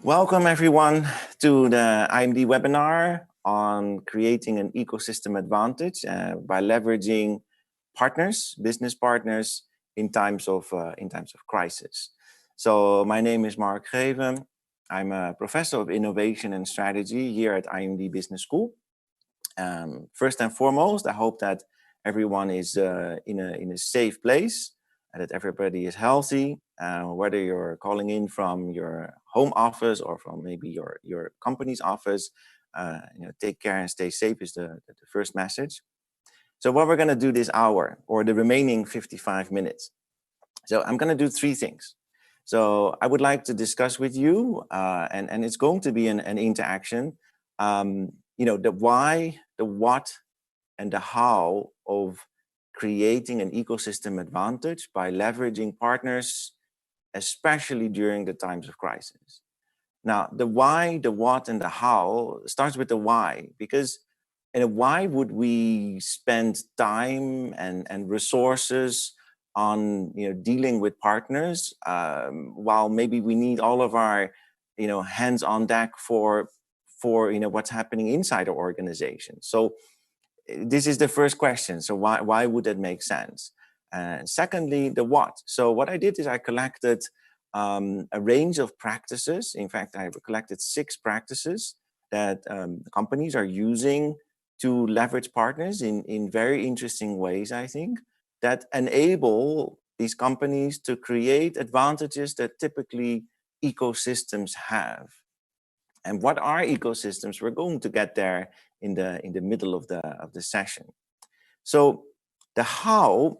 Welcome everyone to the IMD webinar on creating an ecosystem advantage by leveraging partners, business partners in times of crisis. So my name is Mark Greeven. I'm a professor of innovation and strategy here at IMD Business School. First and foremost, I hope that everyone is in a safe place and that everybody is healthy, whether you're calling in from your home office or from maybe your company's office. Take care and stay safe is the first message. So what we're going to do this hour or the remaining 55 minutes. So I'm going to do three things. So I would like to discuss with you, and it's going to be an interaction, the why, the what, and the how of creating an ecosystem advantage by leveraging partners, especially during the times of crisis. Now, the why, the what, and the how starts with the why, because why would we spend time and resources on dealing with partners while maybe we need all of our hands on deck for what's happening inside our organization. So this is the first question. So why would that make sense? Secondly, the what. So what I did is I collected a range of practices. In fact, I collected 6 practices that companies are using to leverage partners in very interesting ways, I think, that enable these companies to create advantages that typically ecosystems have. And what are ecosystems? We're going to get there in the middle of the session. So the how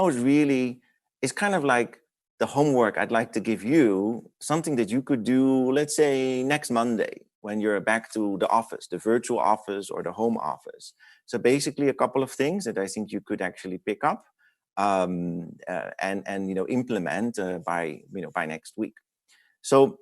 is really is kind of like the homework I'd like to give you, something that you could do, let's say next Monday when you're back to the office, the virtual office or the home office. So basically a couple of things that I think you could actually pick up and implement by next week. So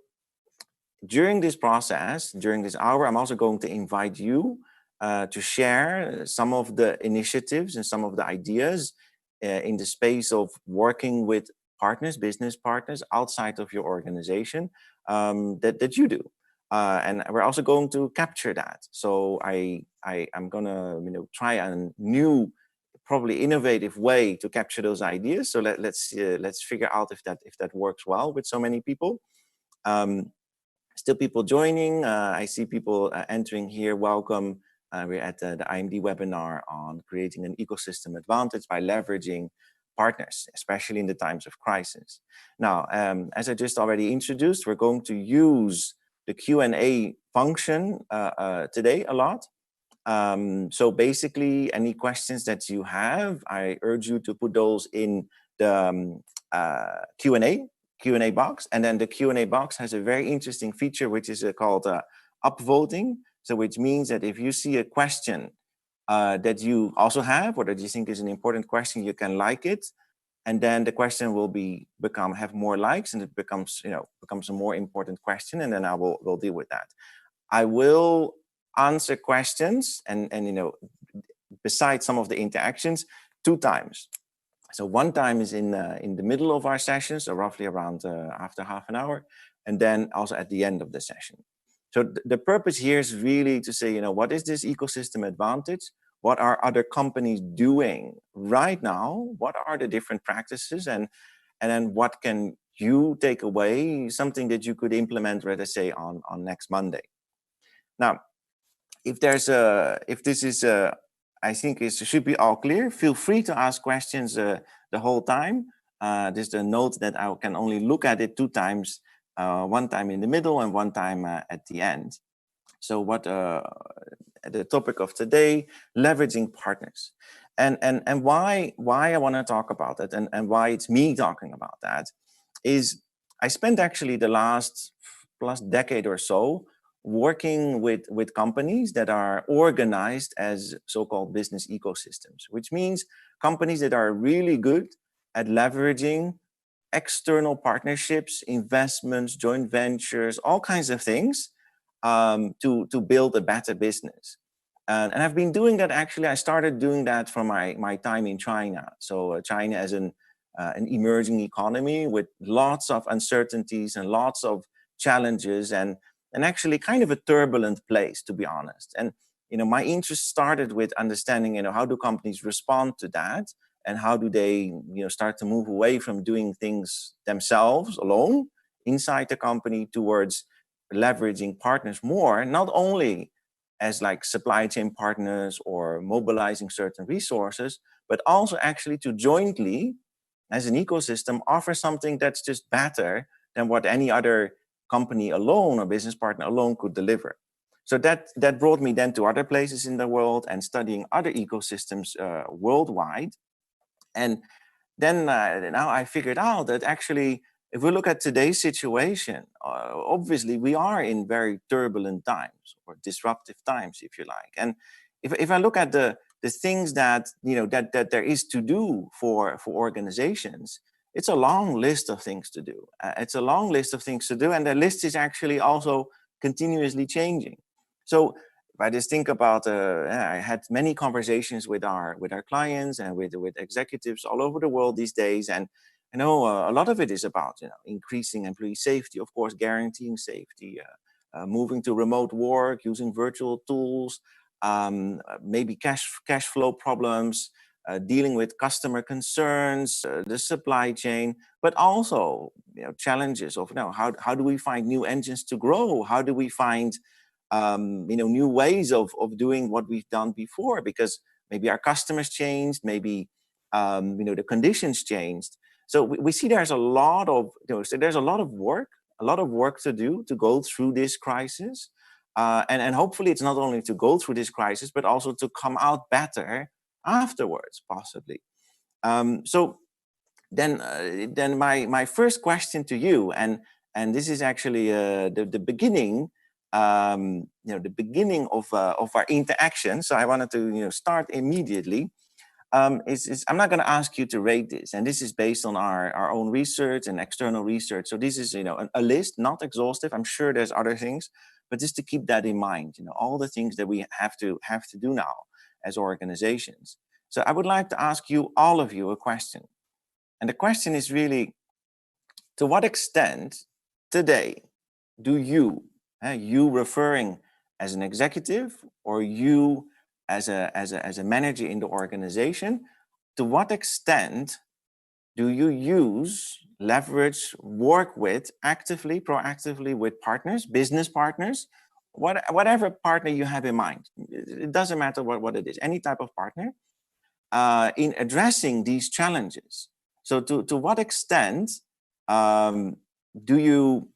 during this process, during this hour, I'm also going to invite you to share some of the initiatives and some of the ideas in the space of working with partners, business partners outside of your organization that you do. And we're also going to capture that. So I'm going to try a new, probably innovative way to capture those ideas. So let's figure out if that works well with so many people. Still people joining. I see people entering here. Welcome. We're at the IMD webinar on creating an ecosystem advantage by leveraging partners, especially in the times of crisis. Now, as I just already introduced, we're going to use the Q&A function today a lot. So basically, any questions that you have, I urge you to put those in the Q&A box, and then the Q&A box has a very interesting feature which is called upvoting. So which means that if you see a question that you also have or that you think is an important question, you can like it, and then the question will have more likes, and it becomes a more important question, and then I will deal with that. I will answer questions and besides some of the interactions 2 times. So one time is in the middle of our session, so roughly around after half an hour, and then also at the end of the session. So the purpose here is really to say, what is this ecosystem advantage? What are other companies doing right now? What are the different practices? And then what can you take away, something that you could implement, let us say, on next Monday? Now, if this is I think it should be all clear. Feel free to ask questions the whole time. There's a note that I can only look at it 2 times, one time in the middle and one time at the end. So what the topic of today, leveraging partners. And why I want to talk about that and why it's me talking about that is I spent actually the last plus decade or so working with companies that are organized as so-called business ecosystems, which means companies that are really good at leveraging external partnerships, investments, joint ventures, all kinds of things to build a better business. And I've been doing that. Actually, I started doing that from my time in China. So China as an emerging economy with lots of uncertainties and lots of challenges, and actually kind of a turbulent place, to be honest. And my interest started with understanding how do companies respond to that, and how do they start to move away from doing things themselves alone inside the company towards leveraging partners more, not only as like supply chain partners or mobilizing certain resources, but also actually to jointly, as an ecosystem, offer something that's just better than what any other company alone or business partner alone could deliver. So that brought me then to other places in the world and studying other ecosystems worldwide. And then now I figured out that actually, if we look at today's situation, obviously we are in very turbulent times, or disruptive times, if you like. And if I look at the things that that there is to do for organizations, it's a long list of things to do. It's a long list of things to do, and the list is actually also continuously changing. So if I just think about, I had many conversations with our clients and with executives all over the world these days, and I know a lot of it is about increasing employee safety, of course, guaranteeing safety, moving to remote work, using virtual tools, maybe cash flow problems, dealing with customer concerns, the supply chain, but also challenges of how do we find new engines to grow? How do we find new ways of doing what we've done before, because maybe our customers changed, maybe the conditions changed. So we see there's a lot of so there's a lot of work to do to go through this crisis, and hopefully it's not only to go through this crisis, but also to come out better afterwards, possibly. So then my first question to you, and this is actually the beginning, the beginning of our interaction. So I wanted to start immediately. Is I'm not going to ask you to rate this, and this is based on our own research and external research. So this is a list, not exhaustive. I'm sure there's other things, but just to keep that in mind. All the things that we have to do now as organizations. So I would like to ask you, all of you, a question, and the question is really, to what extent today do you referring as an executive, or you as a manager in the organization, to what extent do you use, leverage, work with, actively, proactively with partners, business partners, whatever partner you have in mind? It doesn't matter what it is, any type of partner, in addressing these challenges. So to what extent do you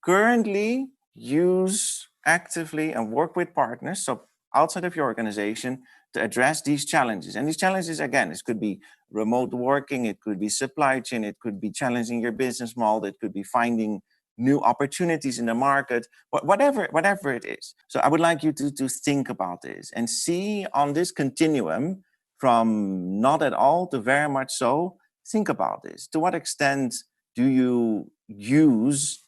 currently use actively and work with partners, so outside of your organization, to address these challenges? And these challenges, again, it could be remote working, it could be supply chain, it could be challenging your business model, it could be finding new opportunities in the market, whatever it is. So I would like you to think about this and see on this continuum from not at all to very much so. Think about this. To what extent do you use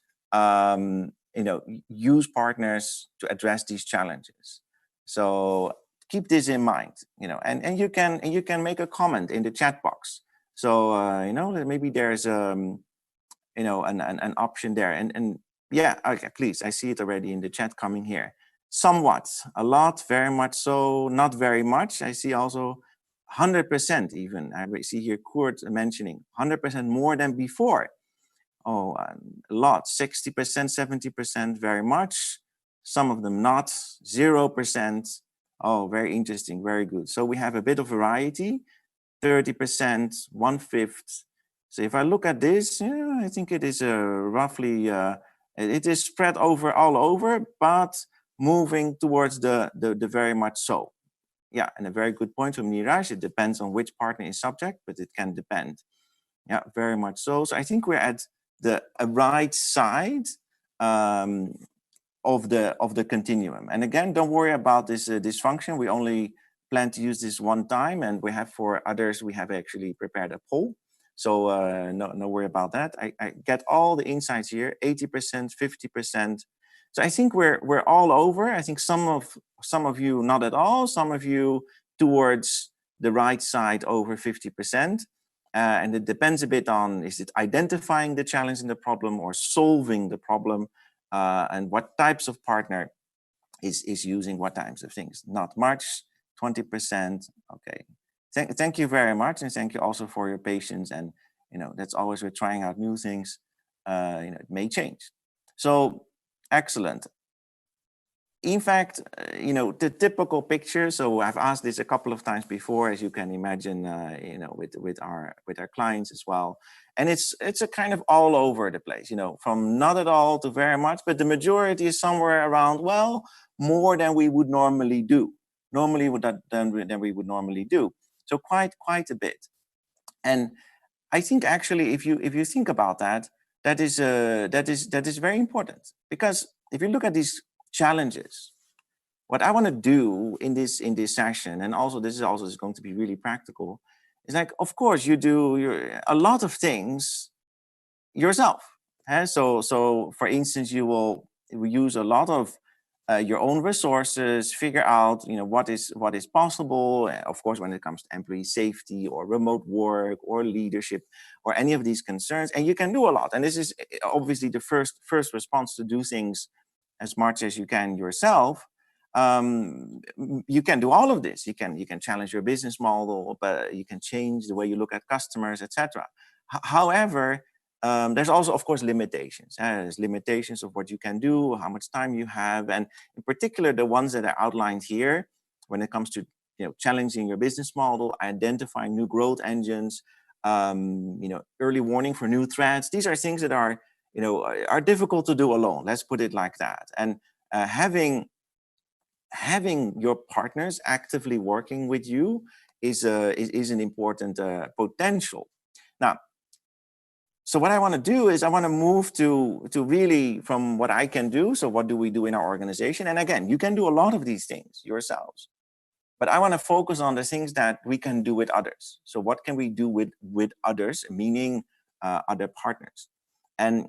use partners to address these challenges? So keep this in mind, and you can make a comment in the chat box. So maybe there's an option there, and yeah, okay, please, I see it already in the chat coming here. Somewhat, a lot, very much so, not very much. I see also 100% even. I see here Kurt mentioning 100% more than before. Oh, a lot, 60%, 70%, very much. Some of them not, 0%. Oh, very interesting, very good. So we have a bit of variety, 30%, 1/5. So if I look at this, I think it is roughly, it is spread all over, but moving towards the very much so. Yeah, and a very good point from Niraj. It depends on which partner is subject, but it can depend. Yeah, very much so. So I think we're at the right side of the continuum. And again, don't worry about this dysfunction. We only plan to use this one time, and we have for others, we have actually prepared a poll. So no worry about that. I get all the insights here, 80%, 50%. So I think we're all over. I think some of you not at all, some of you towards the right side over 50%. And it depends a bit on, is it identifying the challenge in the problem or solving the problem, and what types of partner is using what types of things. Not much, 20%. Okay. Thank you very much, and thank you also for your patience. And that's always, we're trying out new things. It may change. So excellent. In fact, the typical picture. So I've asked this a couple of times before, as you can imagine, with our clients as well. And it's a kind of all over the place, from not at all to very much, but the majority is somewhere around, well, more than we would normally do. Than we would normally do. So quite a bit. And I think actually, if you think about that, that is very important, because if you look at these challenges, what I want to do in this session, and also this is going to be really practical, is like, of course, you do a lot of things yourself. So for instance, you will use a lot of your own resources, figure out what is possible. Of course, when it comes to employee safety or remote work or leadership or any of these concerns, and you can do a lot. And this is obviously the first response, to do things as much as you can yourself. You can do all of this. You can challenge your business model, but you can change the way you look at customers, etc. However, there's also, of course, limitations. There's limitations of what you can do, how much time you have, and in particular, the ones that are outlined here when it comes to challenging your business model, identifying new growth engines, early warning for new threats. These are things that are difficult to do alone. Let's put it like that. And having your partners actively working with you is an important potential. Now, so what I want to do is I want to move to really from what I can do. So what do we do in our organization? And again, you can do a lot of these things yourselves, but I want to focus on the things that we can do with others. So what can we do with others, meaning other partners? And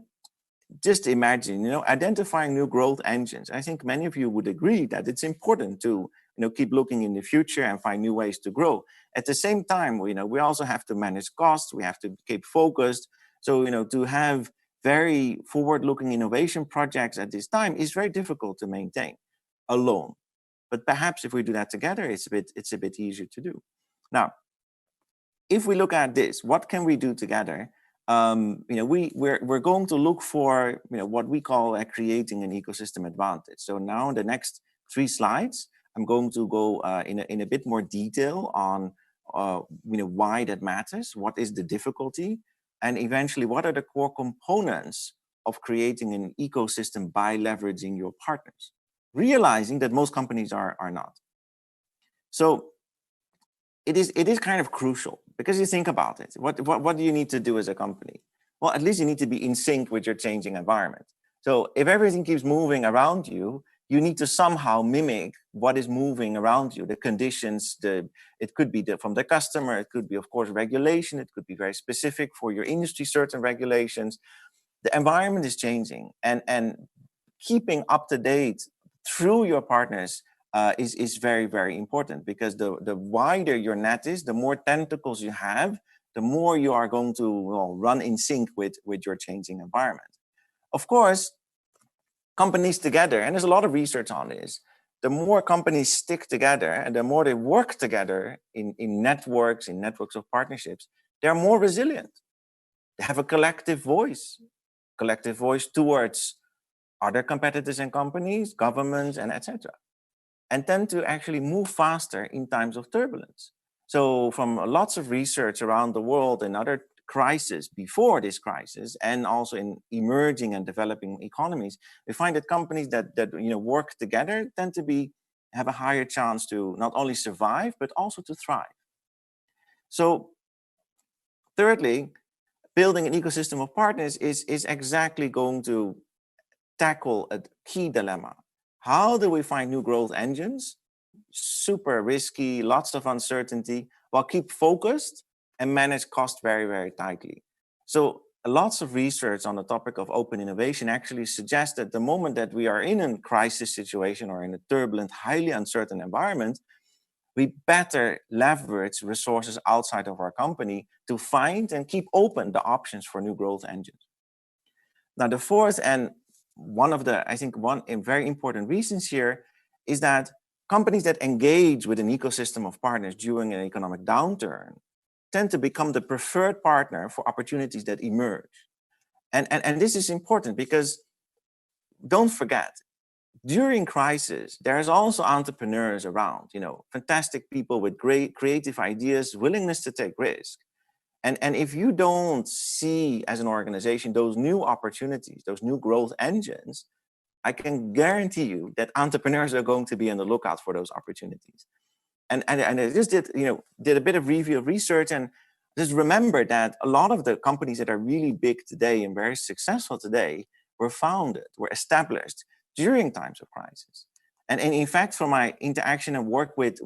just imagine, identifying new growth engines. I think many of you would agree that it's important to, keep looking in the future and find new ways to grow. At the same time, we also have to manage costs. We have to keep focused. So, to have very forward-looking innovation projects at this time is very difficult to maintain alone. But perhaps if we do that together, it's a bit easier to do. Now, if we look at this, what can we do together? We're going to look for what we call creating an ecosystem advantage. So now in the next 3 slides, I'm going to go in a bit more detail on why that matters, what is the difficulty, and eventually what are the core components of creating an ecosystem by leveraging your partners, realizing that most companies are not. So it is kind of crucial, because you think about it. What do you need to do as a company? Well, at least you need to be in sync with your changing environment. So if everything keeps moving around you, you need to somehow mimic what is moving around you, the conditions. It could be from the customer, it could be, of course, regulation, it could be very specific for your industry, certain regulations. The environment is changing, and keeping up to date through your partners is very, very important, because the wider your net is, the more tentacles you have, the more you are going to run in sync with your changing environment. Of course, companies together, and there's a lot of research on this, the more companies stick together and the more they work together in networks of partnerships, they're more resilient. They have a collective voice towards other competitors and companies, governments, and etc., and tend to actually move faster in times of turbulence. So from lots of research around the world and other crises before this crisis, and also in emerging and developing economies, we find that companies that work together tend to have a higher chance to not only survive, but also to thrive. So thirdly, building an ecosystem of partners is exactly going to tackle a key dilemma. How do we find new growth engines? Super risky, lots of uncertainty, while keep focused and manage cost very, very tightly. So lots of research on the topic of open innovation actually suggests that the moment that we are in a crisis situation or in a turbulent, highly uncertain environment, we better leverage resources outside of our company to find and keep open the options for new growth engines. Now, the fourth and one of the, I think, one very important reasons here is that companies that engage with an ecosystem of partners during an economic downturn tend to become the preferred partner for opportunities that emerge. And this is important because don't forget, during crisis, there's also entrepreneurs around, fantastic people with great creative ideas, willingness to take risk. And if you don't see as an organization those new opportunities, those new growth engines, I can guarantee you that entrepreneurs are going to be on the lookout for those opportunities. And I just did a bit of review of research, and just remember that a lot of the companies that are really big today and very successful today were founded, were established during times of crisis. And in fact, from my interaction and work with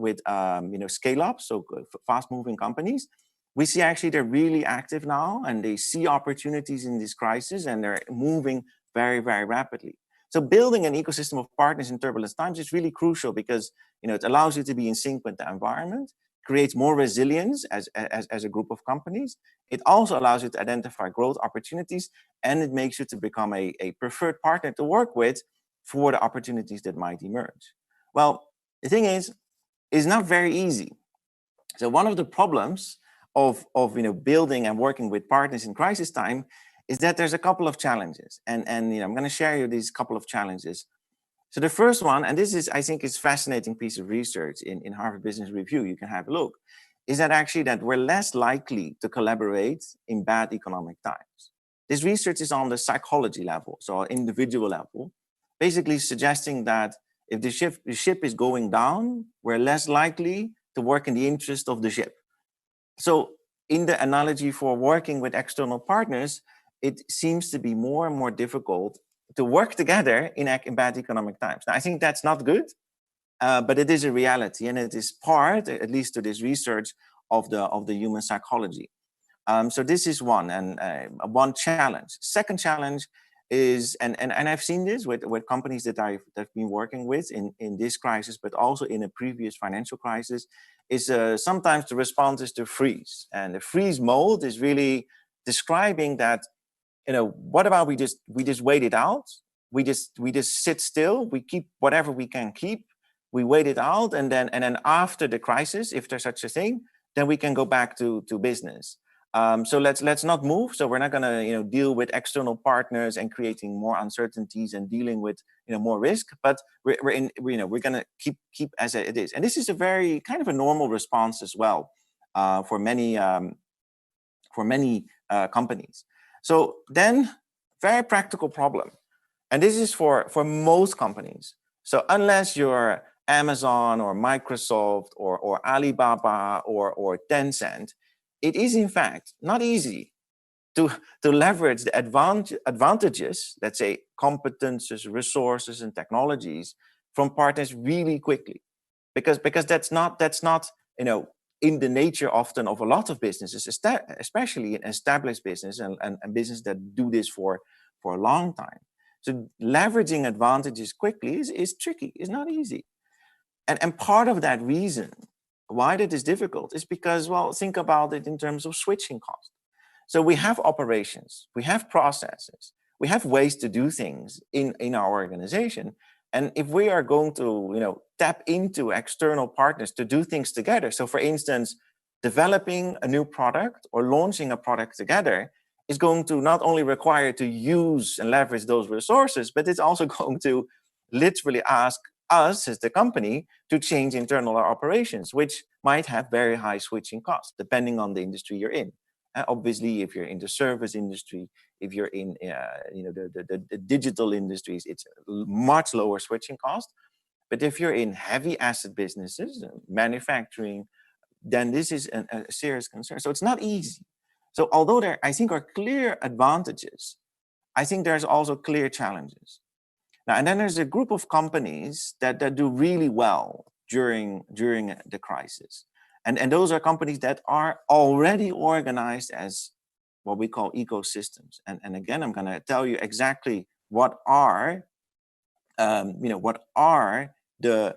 scale-ups, so fast-moving companies, we see actually they're really active now and they see opportunities in this crisis and they're moving very, very rapidly. So building an ecosystem of partners in turbulent times is really crucial because it allows you to be in sync with the environment, creates more resilience as a group of companies. It also allows you to identify growth opportunities, and it makes you to become a preferred partner to work with for the opportunities that might emerge. Well, the thing is, it's not very easy. So one of the problems of building and working with partners in crisis time is that there's a couple of challenges, and I'm going to share you these couple of challenges. So the first one, and this is, I think, is fascinating piece of research in Harvard Business Review, you can have a look, is that actually that we're less likely to collaborate in bad economic times. This research is on the psychology level, so individual level, basically suggesting that if the ship is going down, we're less likely to work in the interest of the ship. So in the analogy for working with external partners, it seems to be more and more difficult to work together in bad economic times. Now, I think that's not good, but it is a reality, and it is part, at least to this research, of the human psychology. So this is one one challenge. Second challenge is, and I've seen this with companies that I've been working with in this crisis, but also in a previous financial crisis, is sometimes the response is to freeze. And the freeze mode is really describing that, what about we just wait it out? We just sit still, we keep whatever we can keep, we wait it out, and then after the crisis, if there's such a thing, then we can go back to business. So let's not move. So we're not going to deal with external partners and creating more uncertainties and dealing with more risk. But we're going to keep as it is. And this is a very kind of a normal response as well for many companies. So then, very practical problem, and this is for most companies. So unless you're Amazon or Microsoft or Alibaba or Tencent, it is in fact not easy to leverage the advantages, let's say competences, resources, and technologies from partners really quickly, because that's not in the nature often of a lot of businesses, especially in established business and business that do this for a long time. So leveraging advantages quickly is tricky, it's not easy. And part of that reason why that is difficult is because, well, think about it in terms of switching costs. So we have operations, we have processes, we have ways to do things in our organization. And if we are going to, tap into external partners to do things together, so for instance, developing a new product or launching a product together is going to not only require to use and leverage those resources, but it's also going to literally ask us as the company to change internal operations, which might have very high switching costs, depending on the industry you're in. Obviously, if you're in the service industry, if you're in the digital industries, it's much lower switching cost. But if you're in heavy asset businesses, manufacturing, then this is a serious concern. So it's not easy. So although there, I think, are clear advantages, I think there's also clear challenges. Now, and then there's a group of companies that do really well during the crisis. And those are companies that are already organized as what we call ecosystems. And again, I'm going to tell you exactly what are the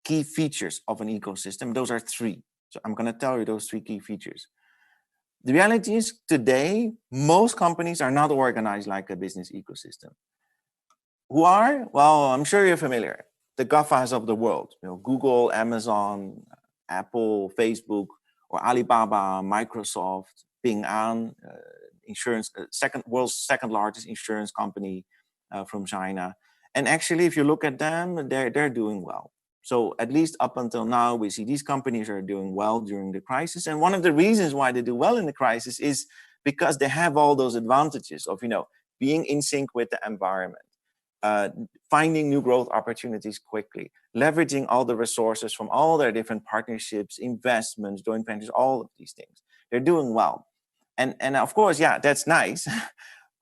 key features of an ecosystem. Those are three. So I'm going to tell you those three key features. The reality is today, most companies are not organized like a business ecosystem. Who are? Well, I'm sure you're familiar. The GAFAs of the world, Google, Amazon, Apple, Facebook, or Alibaba, Microsoft, Ping An, insurance, world's second largest insurance company from China. And actually, if you look at them, they're doing well. So at least up until now, we see these companies are doing well during the crisis. And one of the reasons why they do well in the crisis is because they have all those advantages of, being in sync with the environment, finding new growth opportunities quickly, leveraging all the resources from all their different partnerships, investments, joint ventures, all of these things. They're doing well. And of course, yeah, that's nice.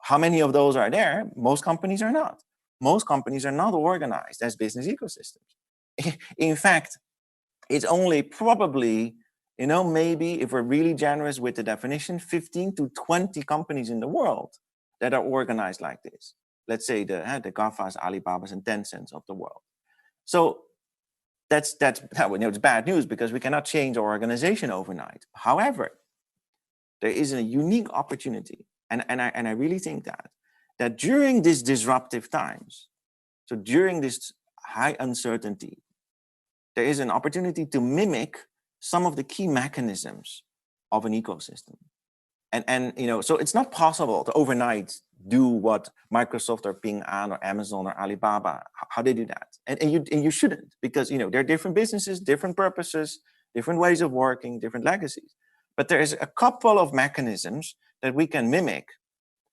How many of those are there? Most companies are not. Most companies are not organized as business ecosystems. In fact, it's only probably, maybe if we're really generous with the definition, 15 to 20 companies in the world that are organized like this. Let's say the GAFAs, Alibabas, and Tencents of the world. So that's it's bad news because we cannot change our organization overnight. However, there is a unique opportunity, and I really think that during these disruptive times, so during this high uncertainty, there is an opportunity to mimic some of the key mechanisms of an ecosystem. And so it's not possible to overnight do what Microsoft or Ping An or Amazon or Alibaba, how they do that. And you shouldn't, because they're different businesses, different purposes, different ways of working, different legacies. But there is a couple of mechanisms that we can mimic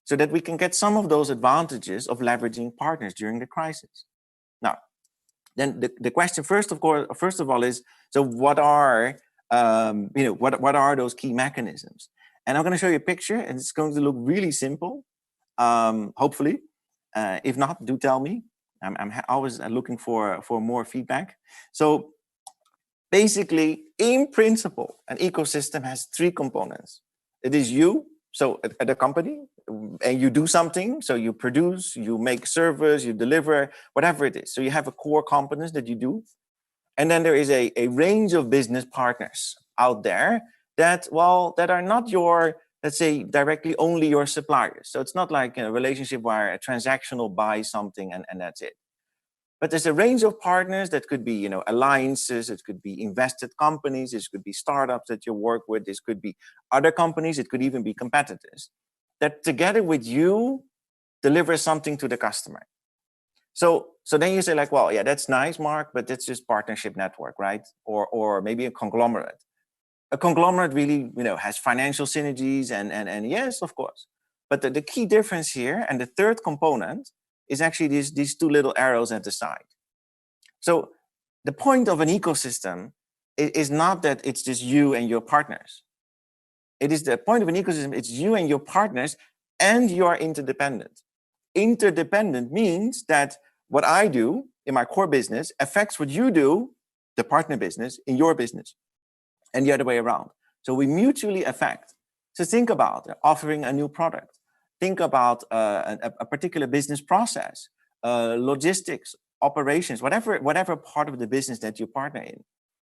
so that we can get some of those advantages of leveraging partners during the crisis. Now, then the question first of all is, so what are what are those key mechanisms? And I'm going to show you a picture, and it's going to look really simple, hopefully. If not, do tell me. I'm always looking for more feedback. So basically, in principle, an ecosystem has three components. It is you, so at a company, and you do something. So you produce, you make service, you deliver, whatever it is. So you have a core competence that you do. And then there is a range of business partners out there that are not your, let's say, directly only your suppliers. So it's not like a relationship where a transactional buys something and that's it. But there's a range of partners that could be, alliances, it could be invested companies, it could be startups that you work with, this could be other companies, it could even be competitors that together with you deliver something to the customer. So then you say like, well, yeah, that's nice, Mark, but that's just partnership network, right? Or maybe a conglomerate. A conglomerate really, has financial synergies and yes, of course. But the key difference here, and the third component, is actually these two little arrows at the side. So the point of an ecosystem is not that it's just you and your partners. It is the point of an ecosystem, it's you and your partners, and you are interdependent. Interdependent means that what I do in my core business affects what you do, the partner business, in your business, and the other way around. So we mutually affect. So think about offering a new product. Think about a particular business process, logistics, operations, whatever part of the business that you partner in.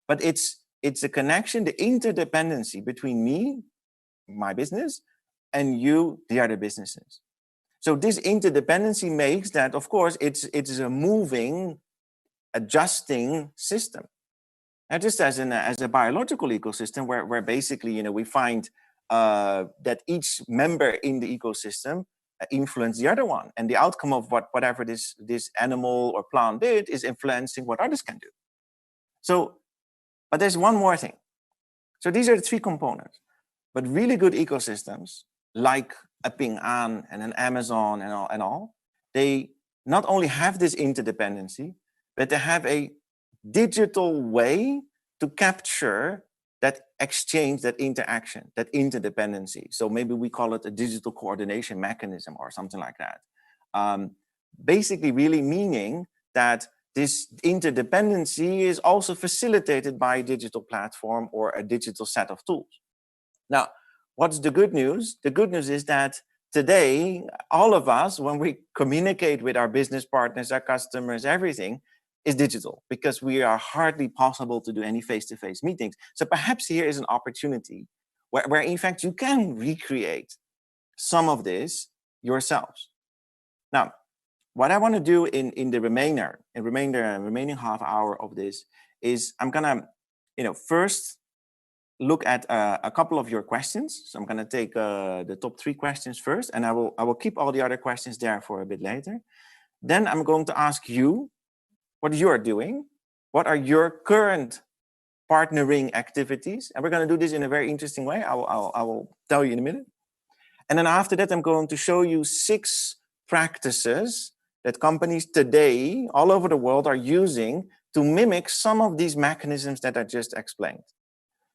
But it's a connection, the interdependency between me, my business, and you, the other businesses. So this interdependency makes that, of course, it's a moving, adjusting system. And just as a biological ecosystem, where basically, we find that each member in the ecosystem influence the other one, and the outcome of whatever this animal or plant did is influencing what others can do. So, but there's one more thing. So these are the three components. But really good ecosystems, like a Ping An and an Amazon and all, they not only have this interdependency, but they have a digital way to capture that exchange, that interaction, that interdependency. So maybe we call it a digital coordination mechanism or something like that. Basically really meaning that this interdependency is also facilitated by a digital platform or a digital set of tools. Now, what's the good news? The good news is that today, all of us, when we communicate with our business partners, our customers, everything, is digital because we are hardly possible to do any face-to-face meetings. So perhaps here is an opportunity where in fact you can recreate some of this yourselves. Now, what I want to do in the remaining half hour of this is I'm gonna, first look at a couple of your questions. So I'm gonna take the top 3 questions first, and I will keep all the other questions there for a bit later. Then I'm going to ask you what you're doing. What are your current partnering activities? And we're going to do this in a very interesting way. I will tell you in a minute. And then after that, I'm going to show you 6 practices that companies today all over the world are using to mimic some of these mechanisms that I just explained.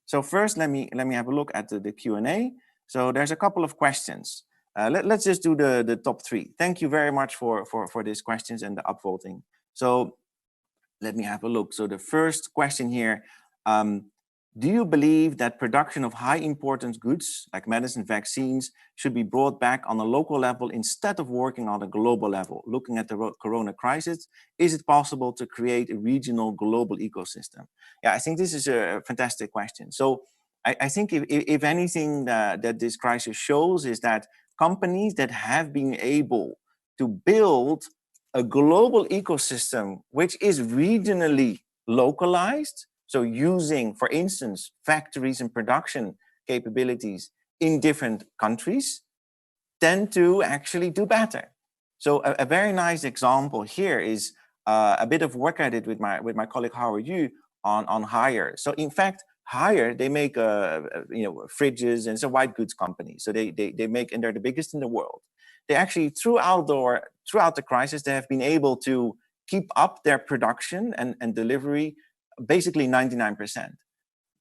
So first, let me have a look at the Q&A. So there's a couple of questions. Let's just do the top 3. Thank you very much for these questions and the upvoting. So let me have a look. So the first question here, do you believe that production of high importance goods like medicine, vaccines should be brought back on a local level instead of working on a global level? Looking at the corona crisis, is it possible to create a regional global ecosystem? Yeah, I think this is a fantastic question. So I think if anything that this crisis shows is that companies that have been able to build a global ecosystem which is regionally localized, so using, for instance, factories and production capabilities in different countries, tend to actually do better. So a very nice example here is a bit of work I did with my colleague Howard Yu on Haier. So in fact, Haier, they make fridges, and it's a white goods company. So they make, and they're the biggest in the world. They actually throughout the crisis, they have been able to keep up their production and delivery basically 99%.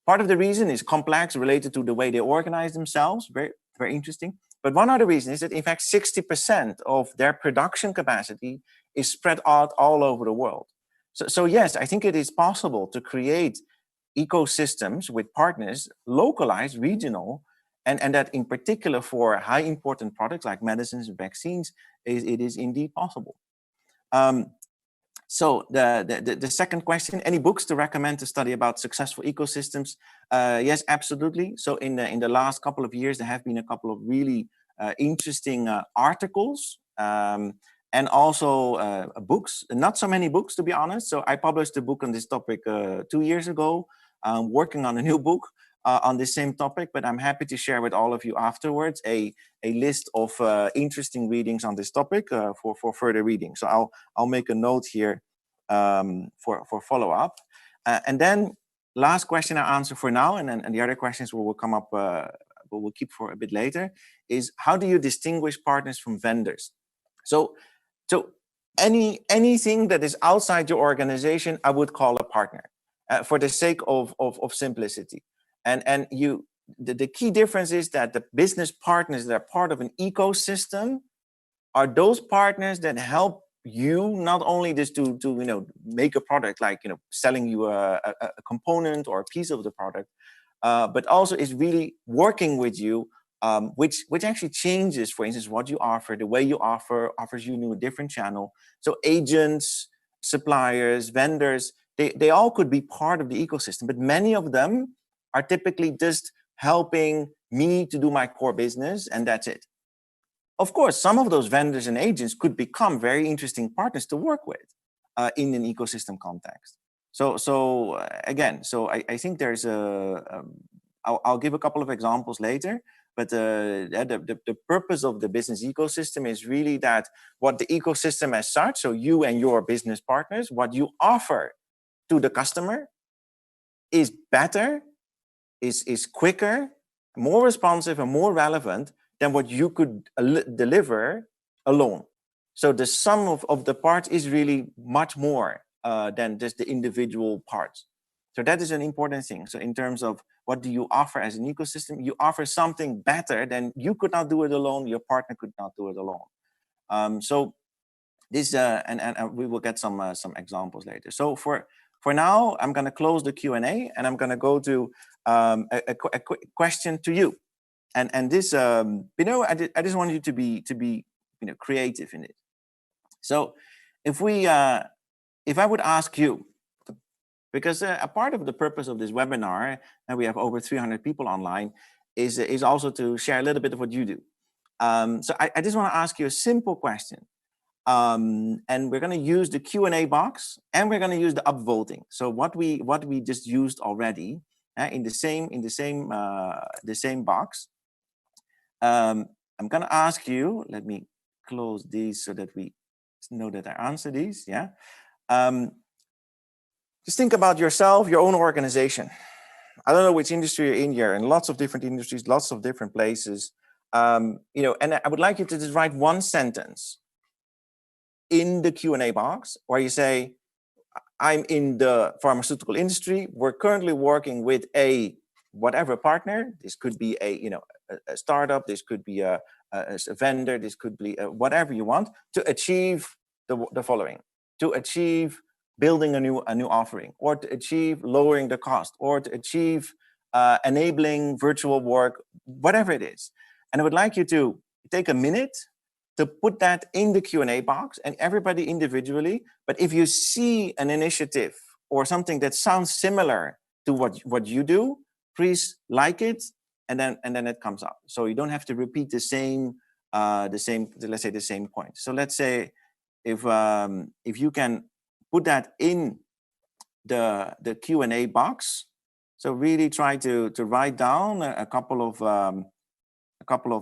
Part of the reason is complex, related to the way they organize themselves, very, very interesting. But one other reason is that in fact 60% of their production capacity is spread out all over the world. So yes, I think it is possible to create ecosystems with partners, localized, regional, and that in particular for high important products like medicines and vaccines, it is indeed possible. So the second question, any books to recommend to study about successful ecosystems? Yes, absolutely. So in the last couple of years, there have been a couple of really interesting articles and also books, not so many books to be honest. So I published a book on this topic 2 years ago. I'm working on a new book on the same topic, but I'm happy to share with all of you afterwards a list of interesting readings on this topic for further reading. So I'll make a note here for follow-up. And then last question I answer for now, and the other questions will come up, we'll keep for a bit later, is how do you distinguish partners from vendors? So anything that is outside your organization, I would call a partner for the sake of simplicity. And the key difference is that the business partners that are part of an ecosystem are those partners that help you not only just to make a product, like selling you a component or a piece of the product, but also is really working with you, which actually changes, for instance, what you offer, the way you offers you a different channel. So agents, suppliers, vendors, they all could be part of the ecosystem, but many of them are typically just helping me to do my core business, and that's it. Of course, some of those vendors and agents could become very interesting partners to work with in an ecosystem context. So again, I think there's I'll give a couple of examples later, but the purpose of the business ecosystem is really that what the ecosystem as such, so you and your business partners, what you offer to the customer is better, is quicker, more responsive, and more relevant than what you could deliver alone. So the sum of the parts is really much more than just the individual parts. So that is an important thing. So in terms of what do you offer as an ecosystem, you offer something better than you could not do it alone, your partner could not do it alone. So this, and we will get some examples later. So for now, I'm going to close the Q&A, and I'm going to go to a quick question to you. And this, I just want you to be creative in it. So if we if I would ask you, because a part of the purpose of this webinar, and we have over 300 people online, is also to share a little bit of what you do. So I just want to ask you a simple question. And we're going to use the Q&A box, and we're going to use the upvoting. So what we just used already in the same box. I'm going to ask you. Let me close these so that we know that I answer these. Yeah. Just think about yourself, your own organization. I don't know which industry you're in here, and lots of different industries, lots of different places. And I would like you to just write one sentence in the Q&A box where you say, I'm in the pharmaceutical industry. We're currently working with a whatever partner. This could be a startup. This could be a vendor. This could be whatever you want to achieve the following: to achieve building a new offering, or to achieve lowering the cost, or to achieve enabling virtual work, whatever it is. And I would like you to take a minute to put that in the Q&A box, and everybody individually. But if you see an initiative or something that sounds similar to what you do, please like it, and then it comes up. So you don't have to repeat the same let's say the same point. So let's say if you can put that in the Q&A box. So really try to write down a couple of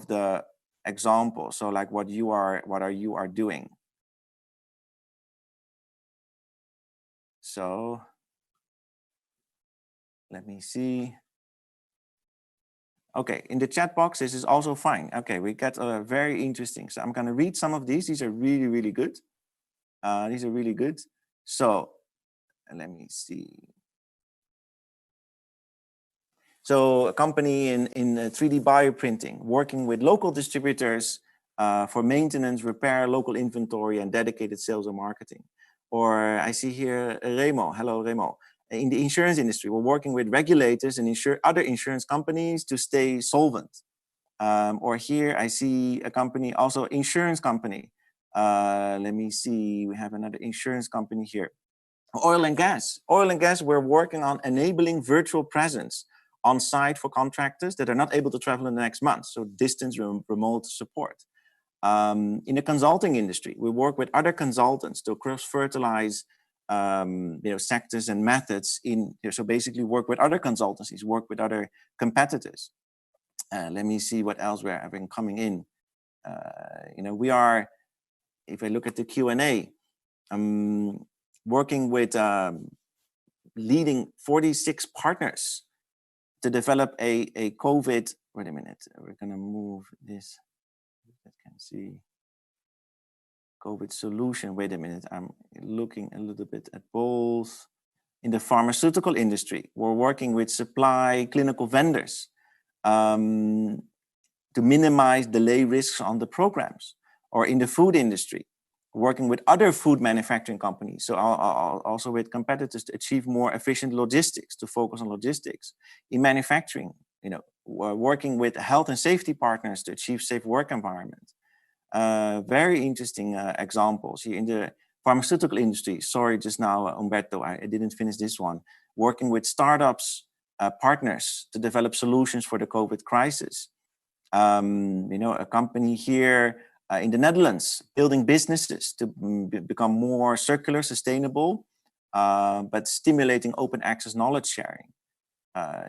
the examples. So like what you are doing. So let me see. Okay, in the chat box, this is also fine. Okay, we got very interesting. So I'm going to read some of these. These are really, really good. These are really good. So let me see. So a company in 3D bioprinting, working with local distributors for maintenance, repair, local inventory, and dedicated sales and marketing. Or I see here Remo. Hello, Remo. In the insurance industry, we're working with regulators and other insurance companies to stay solvent. Or here I see a company, also insurance company. Let me see, we have another insurance company here. Oil and gas. Oil and gas, we're working on enabling virtual presence on site for contractors that are not able to travel in the next month. So distance remote support. In the consulting industry, we work with other consultants to cross-fertilize sectors and methods so basically work with other consultancies, work with other competitors. Let me see what else we're having coming in. We are, if I look at the Q&A, working with leading 46 partners to develop a COVID, wait a minute, we're gonna move this, I can see, COVID solution. Wait a minute, I'm looking a little bit at both. In the pharmaceutical industry, we're working with supply clinical vendors to minimize delay risks on the programs. Or in the food industry, working with other food manufacturing companies, so also with competitors to achieve more efficient logistics, to focus on logistics. In manufacturing, working with health and safety partners to achieve safe work environment. Very interesting examples here in the pharmaceutical industry. Sorry, just now, Umberto, I didn't finish this one. Working with startups, partners to develop solutions for the COVID crisis. A company here in the Netherlands, building businesses to become more circular, sustainable, but stimulating open access knowledge sharing.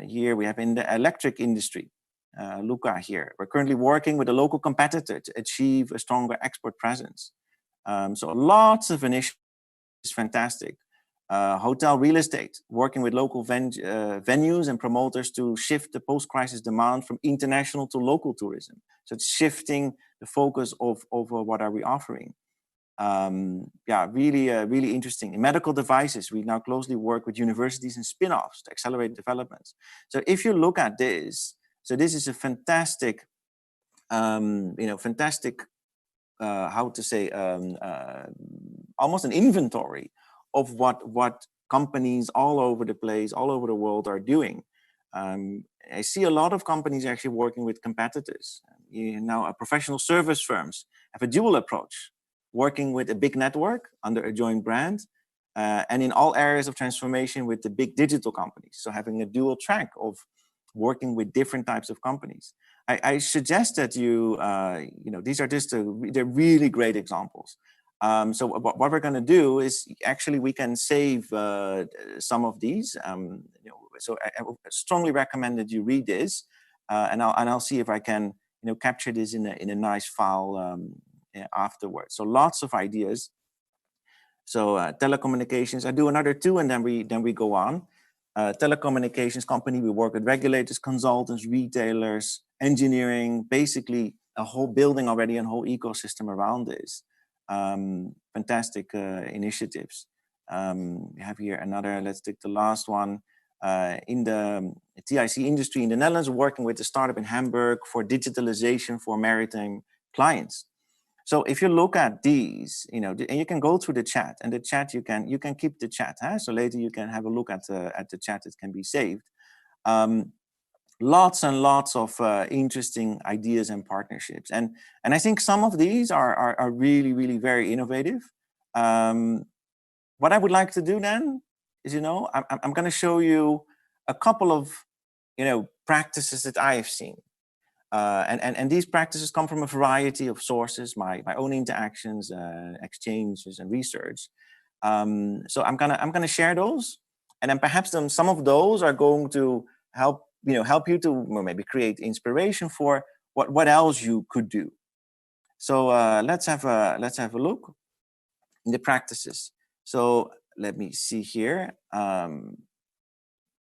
Here we have in the electric industry, Luca here. We're currently working with a local competitor to achieve a stronger export presence. So lots of initiatives, fantastic. Hotel real estate, working with local venues and promoters to shift the post-crisis demand from international to local tourism. So it's shifting the focus of what are we offering. Really interesting. In medical devices, we now closely work with universities and spin-offs to accelerate developments. So if you look at this, so this is a fantastic, how to say, almost an inventory of what companies all over the place, all over the world are doing. I see a lot of companies actually working with competitors. Now, professional service firms have a dual approach, working with a big network under a joint brand, and in all areas of transformation with the big digital companies. So having a dual track of working with different types of companies. I suggest that these are just they're really great examples. So what we're going to do is actually we can save some of these. So I strongly recommend that you read this, and I'll see if I can capture this in a nice file afterwards. So lots of ideas. So telecommunications, I do another two, and then we go on. Telecommunications company, we work with regulators, consultants, retailers, engineering, basically a whole building already, a whole ecosystem around this. Fantastic initiatives. We have here another, let's take the last one. In the TIC industry in the Netherlands, working with a startup in Hamburg for digitalization for maritime clients. So if you look at these, and you can go through the chat, and the chat you can keep the chat. Huh? So later you can have a look at the chat. It can be saved. Lots and lots of interesting ideas and partnerships, and I think some of these are really, really very innovative. What I would like to do then is, I'm going to show you a couple of practices that I have seen. And these practices come from a variety of sources, my own interactions, exchanges, and research. So I'm gonna share those, and then perhaps some of those are going to help you to maybe create inspiration for what else you could do. So let's have a look in the practices. So let me see here, and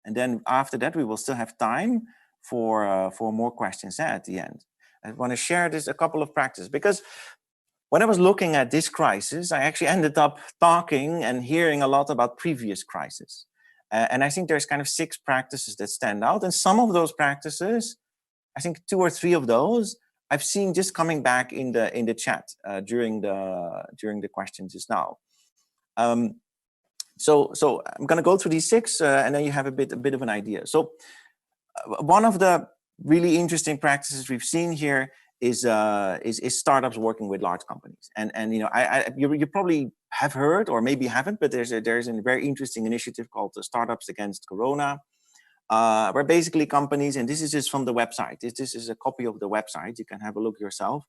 then after that we will still have time for more questions at the end. I want to share a couple of practices, because when I was looking at this crisis, I actually ended up talking and hearing a lot about previous crises. And I think there's kind of 6 practices that stand out. And some of those practices, I think 2 or 3 of those, I've seen just coming back in the chat during the questions just now. So I'm going to go through these 6, and then you have a bit of an idea. So one of the really interesting practices we've seen here is startups working with large companies, and you probably have heard, or maybe haven't, but there's a very interesting initiative called the Startups Against Corona, where basically companies, and this is just from the website. This is a copy of the website. You can have a look yourself.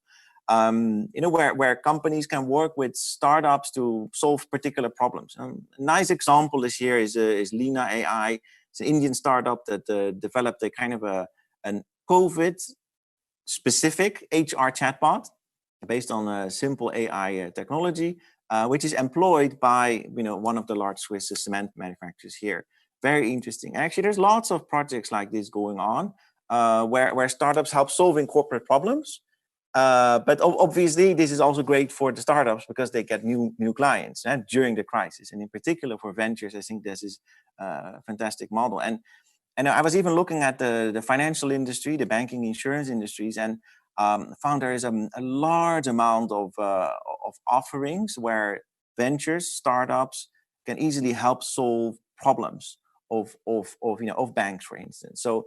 Where companies can work with startups to solve particular problems. A nice example is Lina AI. It's an Indian startup that developed a kind of an COVID-specific HR chatbot based on a simple AI technology, which is employed by one of the large Swiss cement manufacturers here. Very interesting. Actually, there's lots of projects like this going on, where startups help solving corporate problems. But obviously, this is also great for the startups because they get new clients during the crisis, and in particular for ventures. I think this is a fantastic model. And I was even looking at the financial industry, the banking, insurance industries, and found there is a large amount of offerings where ventures, startups can easily help solve problems of banks, for instance. So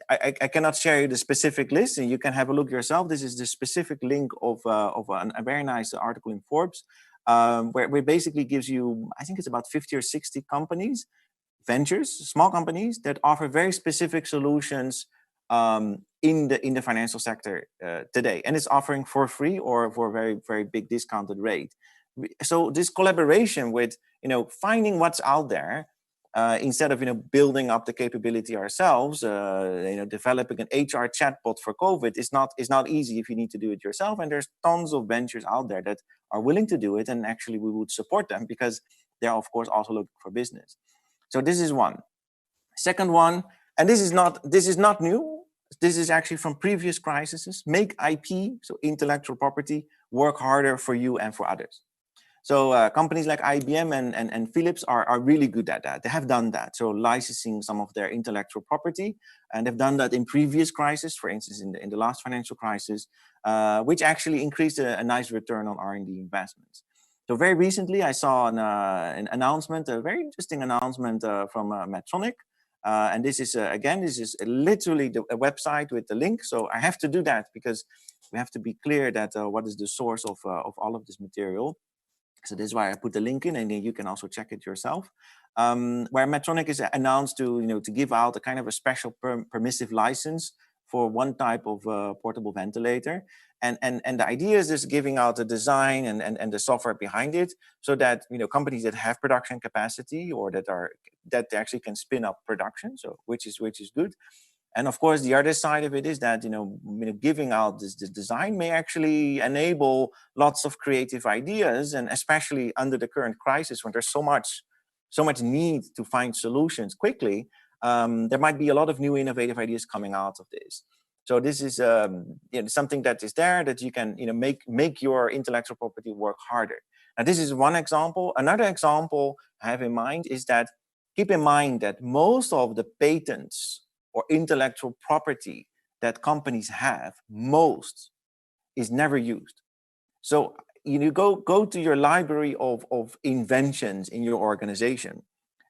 I cannot share you the specific list, and you can have a look yourself. This is the specific link of a very nice article in Forbes, where it basically gives you, I think it's about 50 or 60 companies, ventures, small companies that offer very specific solutions in the financial sector today, and it's offering for free or for a very, very big discounted rate. So this collaboration with finding what's out there. Instead of building up the capability ourselves, developing an HR chatbot for COVID is not easy if you need to do it yourself. And there's tons of ventures out there that are willing to do it, and actually we would support them because they're of course also looking for business. So this is one. Second one, and this is not new. This is actually from previous crises. Make IP, so intellectual property, work harder for you and for others. So companies like IBM and Philips are really good at that. They have done that. So licensing some of their intellectual property, and they've done that in previous crises, for instance, in the last financial crisis, which actually increased a nice return on R&D investments. So very recently, I saw an announcement, a very interesting announcement from Medtronic. And this is, again, this is literally a website with the link. So I have to do that because we have to be clear that what is the source of all of this material. So this is why I put the link in, and then you can also check it yourself. Where Medtronic is announced to give out a kind of a special permissive license for one type of portable ventilator. And the idea is just giving out the design and the software behind it, so that companies that have production capacity or that they actually can spin up production, so which is good. And of course, the other side of it is that giving out this design may actually enable lots of creative ideas, and especially under the current crisis when there's so much need to find solutions quickly, there might be a lot of new innovative ideas coming out of this. So this is something that is there that you can make your intellectual property work harder. Now this is one example. Another example I have in mind is that keep in mind that most of the patents or intellectual property that companies have, most is never used. So you go to your library of inventions in your organization,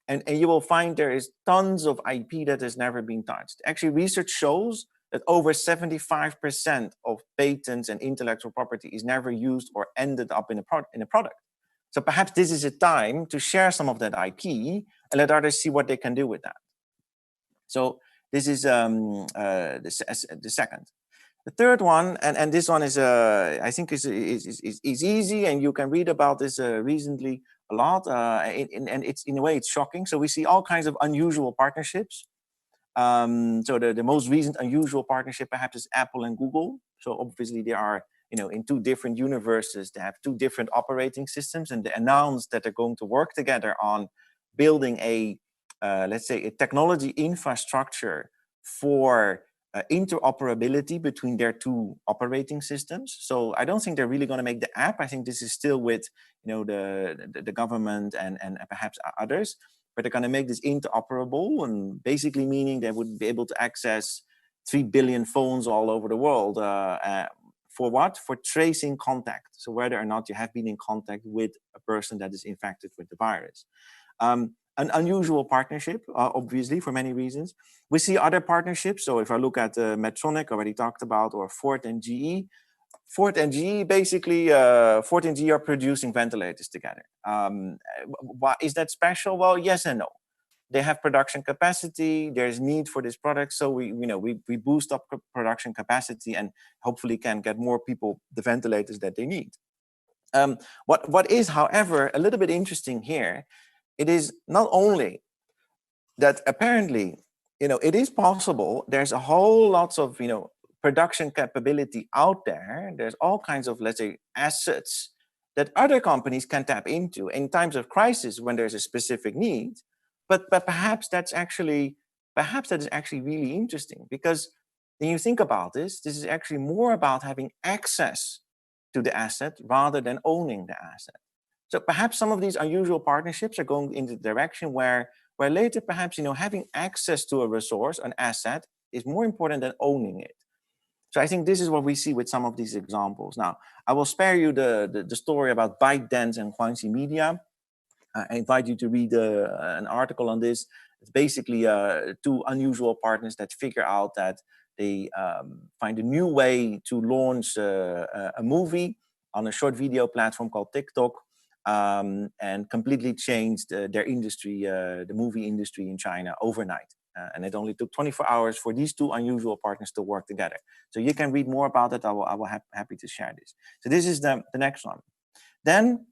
and you will find there is tons of IP that has never been touched. Actually, research shows that over 75% of patents and intellectual property is never used or ended up in a product. So perhaps this is a time to share some of that IP and let others see what they can do with that. So this is the second. The third one, and this one is I think is easy, and you can read about this recently a lot, and it's in a way it's shocking. So we see all kinds of unusual partnerships. So the most recent unusual partnership perhaps is Apple and Google. So obviously they are in two different universes. They have two different operating systems, and they announced that they're going to work together on building a let's say a technology infrastructure for interoperability between their two operating systems. So I don't think they're really going to make the app. I think this is still with the government and perhaps others, but they're going to make this interoperable, and basically meaning they would be able to access 3 billion phones all over the world. For what? For tracing contact. So whether or not you have been in contact with a person that is infected with the virus. An unusual partnership, obviously, for many reasons. We see other partnerships. So if I look at Medtronic, already talked about, or Ford and GE. Ford and GE, basically, Ford and GE are producing ventilators together. Why is that special? Well, yes and no. They have production capacity. There's need for this product, so we boost up production capacity and hopefully can get more people the ventilators that they need. What is, however, a little bit interesting here, it is not only that apparently, it is possible. There's a whole lots of production capability out there. There's all kinds of, let's say, assets that other companies can tap into in times of crisis when there's a specific need. But perhaps that is actually really interesting, because when you think about this is actually more about having access to the asset rather than owning the asset. So perhaps some of these unusual partnerships are going in the direction where later perhaps having access to a resource, an asset, is more important than owning it. So I think this is what we see with some of these examples. Now, I will spare you the story about ByteDance and Guangxi Media. I invite you to read an article on this. It's basically two unusual partners that figure out that they find a new way to launch a movie on a short video platform called TikTok, and completely changed their industry, the movie industry in China, overnight. And it only took 24 hours for these two unusual partners to work together. So you can read more about it. I will happy to share this. So this is the next one. Then,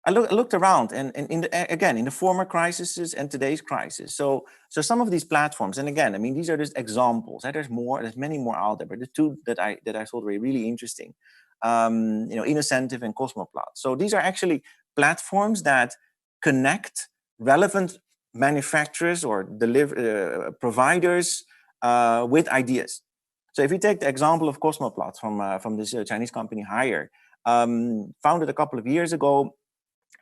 I looked around, and again, in the former crises and today's crisis. So some of these platforms, and again, I mean, these are just examples. There's many more out there, but the two that I thought were really interesting, Innocentive and Cosmoplot. So these are actually platforms that connect relevant manufacturers or providers with ideas. So if you take the example of Cosmoplot from this Chinese company Haier, founded a couple of years ago.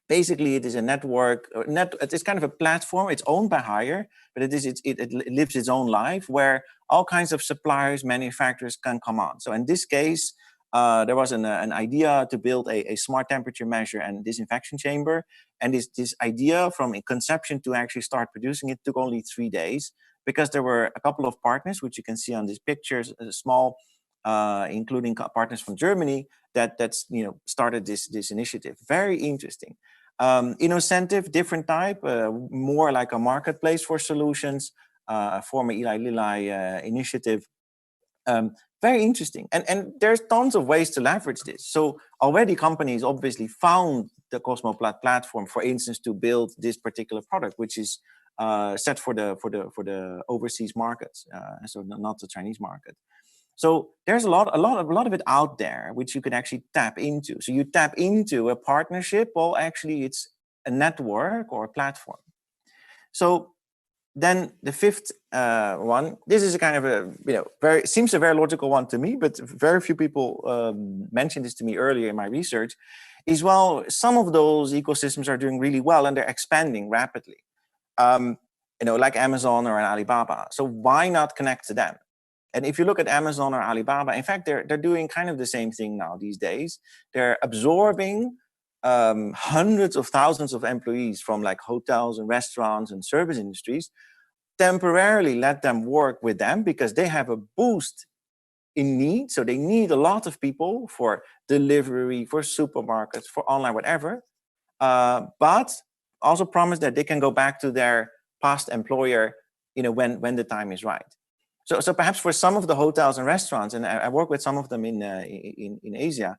Basically, it is a network. It is kind of a platform. It's owned by Haier, but it lives its own life where all kinds of suppliers, manufacturers can come on. So in this case, there was an idea to build a smart temperature measure and disinfection chamber. And this idea from conception to actually start producing it took only 3 days, because there were a couple of partners, which you can see on these pictures, small including partners from Germany, that's started this initiative. Very interesting. Innocentive, different type, more like a marketplace for solutions, former Eli Lilly initiative. Very interesting. And there's tons of ways to leverage this. So already companies obviously found the Cosmoplat platform, for instance, to build this particular product, which is set for the overseas markets, so not the Chinese market. So there's a lot of it out there which you can actually tap into. So you tap into a partnership. Well, actually, it's a network or a platform. So then the fifth one, this is a kind of a seems a very logical one to me, but very few people mentioned this to me earlier in my research, is, well, some of those ecosystems are doing really well and they're expanding rapidly, like Amazon or an Alibaba. So why not connect to them? And if you look at Amazon or Alibaba, in fact, they're doing kind of the same thing now these days. They're absorbing hundreds of thousands of employees from like hotels and restaurants and service industries, temporarily let them work with them because they have a boost in need. So they need a lot of people for delivery, for supermarkets, for online, whatever. But also promise that they can go back to their past employer, when the time is right. So perhaps for some of the hotels and restaurants, and I work with some of them in Asia,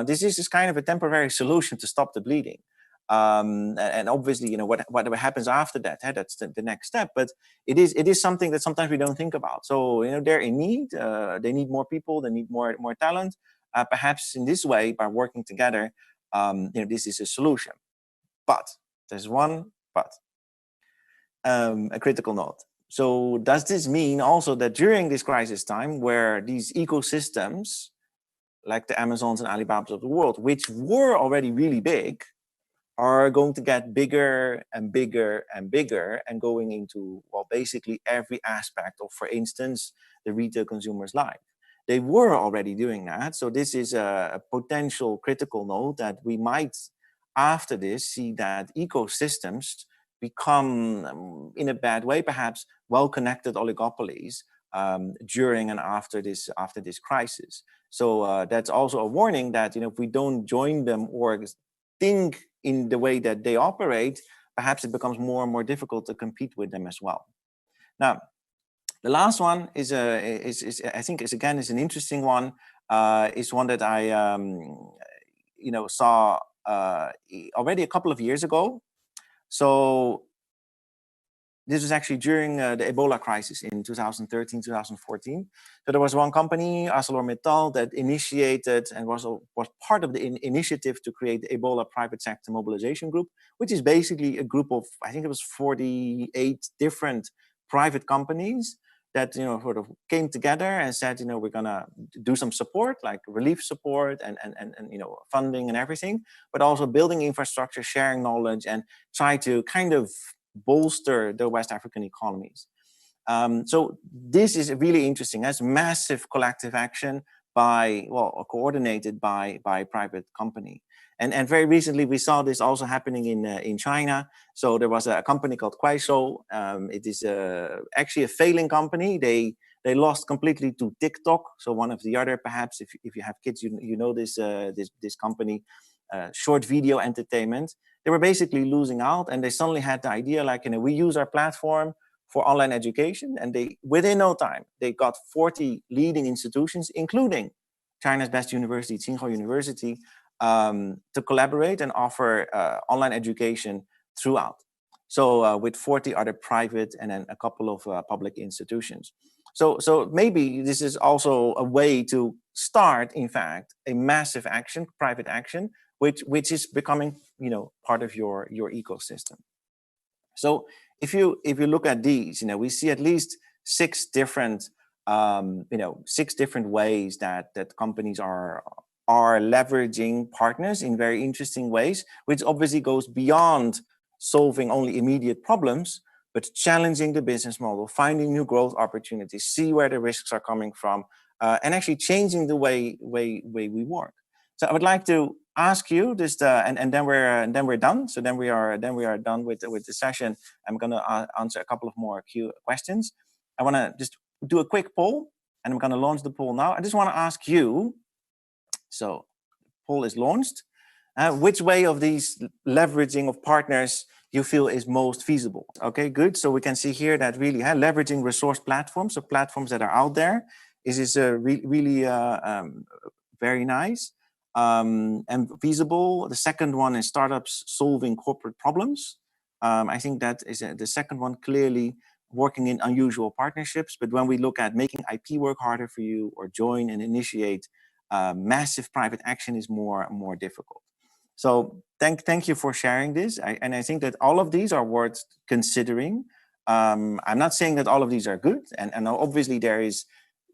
this is just kind of a temporary solution to stop the bleeding. And obviously, what happens after that, that's the next step. But it is something that sometimes we don't think about. So they're in need. They need more people. They need more talent. Perhaps in this way, by working together, this is a solution. But there's one but, a critical note. So does this mean also that during this crisis time, where these ecosystems, like the Amazons and Alibabas of the world, which were already really big, are going to get bigger and bigger and bigger and going into, well, basically every aspect of, for instance, the retail consumer's life? They were already doing that. So this is a potential critical note that we might, after this, see that ecosystems become, in a bad way perhaps, well-connected oligopolies during and after this crisis. So that's also a warning that if we don't join them or think in the way that they operate, perhaps it becomes more and more difficult to compete with them as well. Now, the last one is I think is an interesting one. Is one that I saw already a couple of years ago. So this was actually during the Ebola crisis in 2013, 2014. So there was one company, ArcelorMittal, that initiated and was part of the initiative to create the Ebola Private Sector Mobilization Group, which is basically a group of, I think it was 48 different private companies that sort of came together and said, we're gonna do some support, like relief support and funding and everything, but also building infrastructure, sharing knowledge, and try to kind of bolster the West African economies. So this is really interesting. That's massive collective action coordinated by private company. And very recently we saw this also happening in China. So there was a company called Kuaishou. It is actually a failing company. They lost completely to TikTok. So one of the other, perhaps if you have kids, you know this company, short video entertainment. They were basically losing out, and they suddenly had the idea, like, we use our platform for online education, and they, within no time, they got 40 leading institutions, including China's best university, Tsinghua University, to collaborate and offer online education throughout. So with 40 other private and then a couple of public institutions. So maybe this is also a way to start, in fact, a massive action, private action, which is becoming, part of your ecosystem. So if you look at these, we see at least six different ways that companies are leveraging partners in very interesting ways, which obviously goes beyond solving only immediate problems, but challenging the business model, finding new growth opportunities, see where the risks are coming from, and actually changing the way we work. So I would like to ask you this, and then we're done. So then we are done with the session. I'm going to answer a couple of more questions. I want to just do a quick poll. And I'm going to launch the poll now. I just want to ask you, so poll is launched, which way of these leveraging of partners you feel is most feasible? Okay, good. So we can see here that really leveraging resource platforms, so platforms that are out there, is really very nice and feasible. The second one is startups solving corporate problems. I think that is the second one, clearly working in unusual partnerships. But when we look at making IP work harder for you or join and initiate massive private action is more difficult. So thank you for sharing this. And I think that all of these are worth considering. I'm not saying that all of these are good. And obviously there is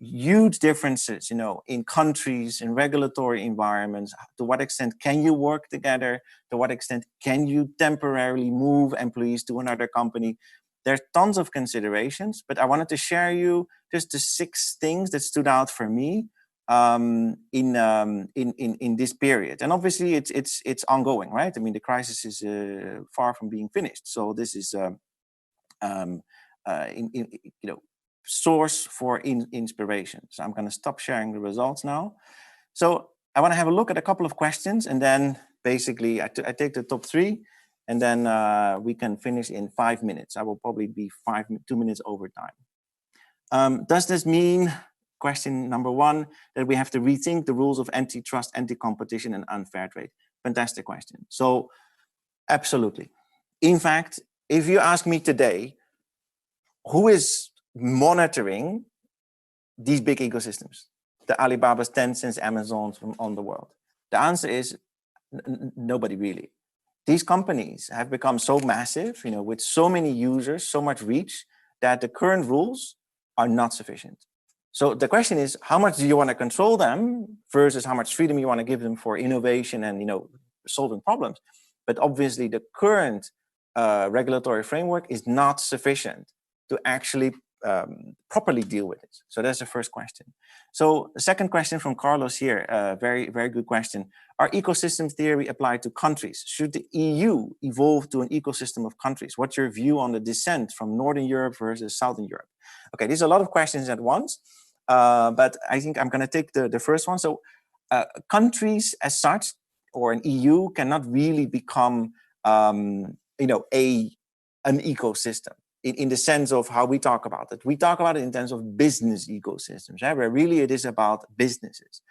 huge differences, in countries, in regulatory environments. To what extent can you work together? To what extent can you temporarily move employees to another company? There's tons of considerations, but I wanted to share you just the 6 things that stood out for me in this period. And obviously it's ongoing, right? I mean, the crisis is far from being finished. So this is source for inspiration. So I'm going to stop sharing the results now. So I want to have a look at a couple of questions, and then basically I take the top 3, and then we can finish in 5 minutes. I will probably be 2 minutes over time. Does this mean, question number 1, that we have to rethink the rules of antitrust, anti-competition, and unfair trade? Fantastic question. So absolutely. In fact, if you ask me today, who is monitoring these big ecosystems, the Alibabas, Tencents, Amazons from on the world? The answer is nobody really. These companies have become so massive, with so many users, so much reach, that the current rules are not sufficient. So the question is, how much do you want to control them versus how much freedom you want to give them for innovation and solving problems? But obviously the current regulatory framework is not sufficient to actually properly deal with it. So that's the first question. So the second question from Carlos here, very, very good question. Are ecosystem theory applied to countries? Should the EU evolve to an ecosystem of countries? What's your view on the descent from Northern Europe versus Southern Europe? Okay, there's a lot of questions at once, but I think I'm going to take the first one. So countries as such, or an EU, cannot really become an ecosystem in the sense of how we talk about it. We talk about it in terms of business ecosystems, right? Where really it is about businesses.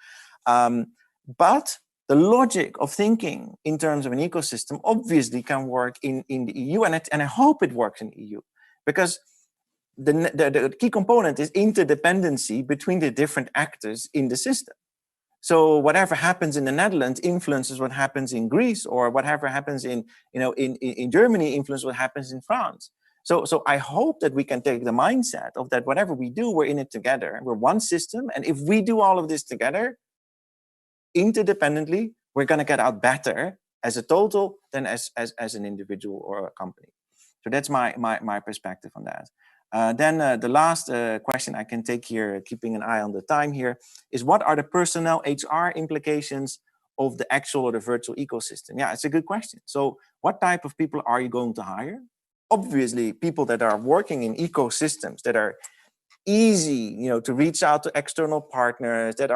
But the logic of thinking in terms of an ecosystem obviously can work in the EU, and I hope it works in the EU, because the key component is interdependency between the different actors in the system. So whatever happens in the Netherlands influences what happens in Greece, or whatever happens in Germany influences what happens in France. So I hope that we can take the mindset of that whatever we do, we're in it together. We're one system, and if we do all of this together, interdependently, we're going to get out better as a total than as an individual or a company. So that's my perspective on that. Then the last question I can take here, keeping an eye on the time here, is what are the personnel HR implications of the actual or the virtual ecosystem? Yeah, it's a good question. So what type of people are you going to hire? Obviously, people that are working in ecosystems that are easy, to reach out to external partners, that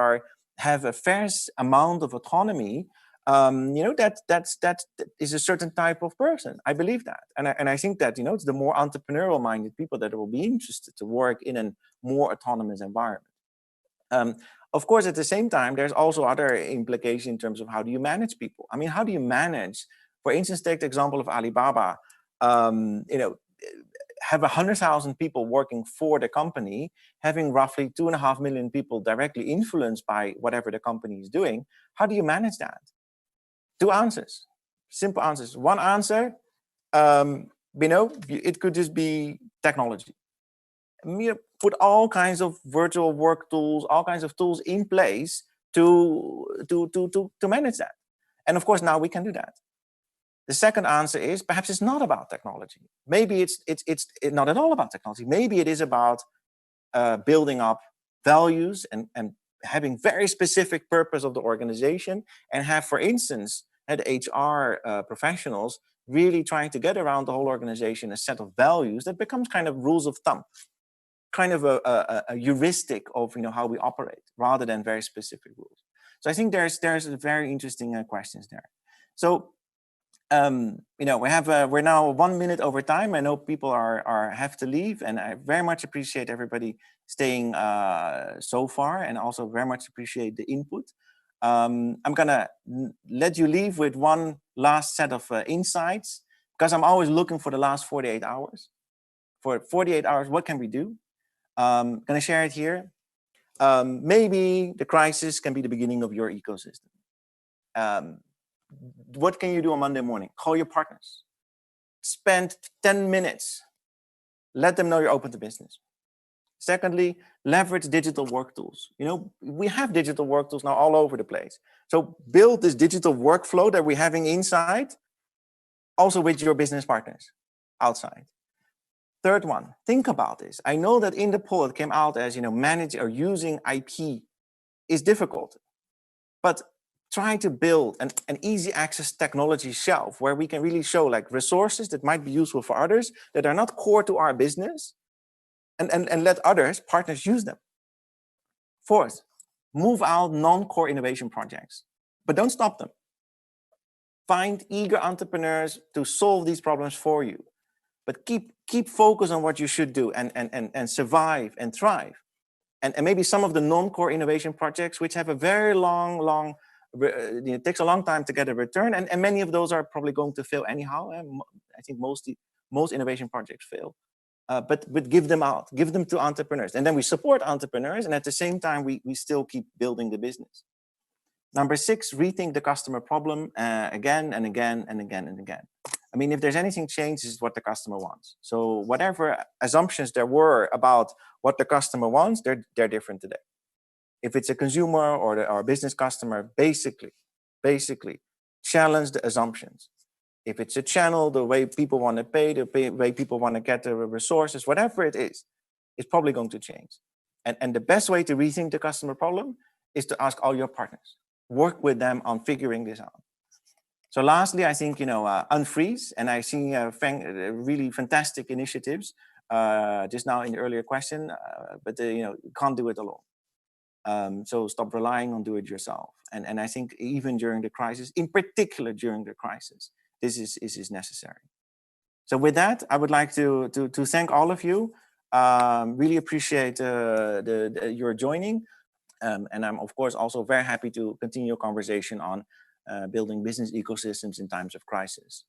have a fair amount of autonomy. That is a certain type of person. I believe that, and I think that it's the more entrepreneurial minded people that will be interested to work in a more autonomous environment. Of course, at the same time, there's also other implications in terms of how do you manage people. I mean, how do you manage, for instance, take the example of Alibaba. Have 100,000 people working for the company, having roughly 2.5 million people directly influenced by whatever the company is doing. How do you manage that? 2 answers, simple answers. One answer, it could just be technology. Put all kinds of virtual work tools, all kinds of tools in place to manage that. And of course, now we can do that. The second answer is perhaps it's not about technology. Maybe it's not at all about technology. Maybe it is about building up values and having very specific purpose of the organization, and have, for instance, the HR professionals really trying to get around the whole organization a set of values that becomes kind of rules of thumb. kind of a heuristic of how we operate rather than very specific rules. So I think there's very interesting questions there. So we're now 1 minute over time. I know people have to leave, and I very much appreciate everybody staying so far, and also very much appreciate the input. I'm gonna let you leave with one last set of insights, because I'm always looking for the last 48 hours. For 48 hours, what can we do? Gonna share it here. Maybe the crisis can be the beginning of your ecosystem. What can you do on Monday morning? Call your partners. Spend 10 minutes. Let them know you're open to business. Secondly, leverage digital work tools. We have digital work tools now all over the place. So build this digital workflow that we're having inside, also with your business partners outside. Third one, think about this. I know that in the poll it came out as, managing or using IP is difficult, but try to build an easy access technology shelf where we can really show like resources that might be useful for others that are not core to our business, and let others, partners, use them. Fourth, move out non-core innovation projects, but don't stop them. Find eager entrepreneurs to solve these problems for you, but keep focus on what you should do and survive and thrive. And maybe some of the non-core innovation projects, which have a very long, it takes a long time to get a return, and many of those are probably going to fail anyhow. I think most innovation projects fail. But give them out, give them to entrepreneurs. And then we support entrepreneurs, and at the same time, we still keep building the business. Number 6, rethink the customer problem again and again and again and again. I mean, if there's anything changed, it's what the customer wants. So whatever assumptions there were about what the customer wants, they're different today. If it's a consumer or a business customer, basically challenge the assumptions. If it's a channel, the way people want to pay, the way people want to get the resources, whatever it is, it's probably going to change. And the best way to rethink the customer problem is to ask all your partners. Work with them on figuring this out. So lastly, I think, unfreeze, and I see really fantastic initiatives just now in the earlier question, but you can't do it alone. So stop relying on do it yourself. And I think even during the crisis, in particular during the crisis, this is necessary. So with that, I would like to thank all of you. Really appreciate your joining. And I'm, of course, also very happy to continue a conversation on building business ecosystems in times of crisis.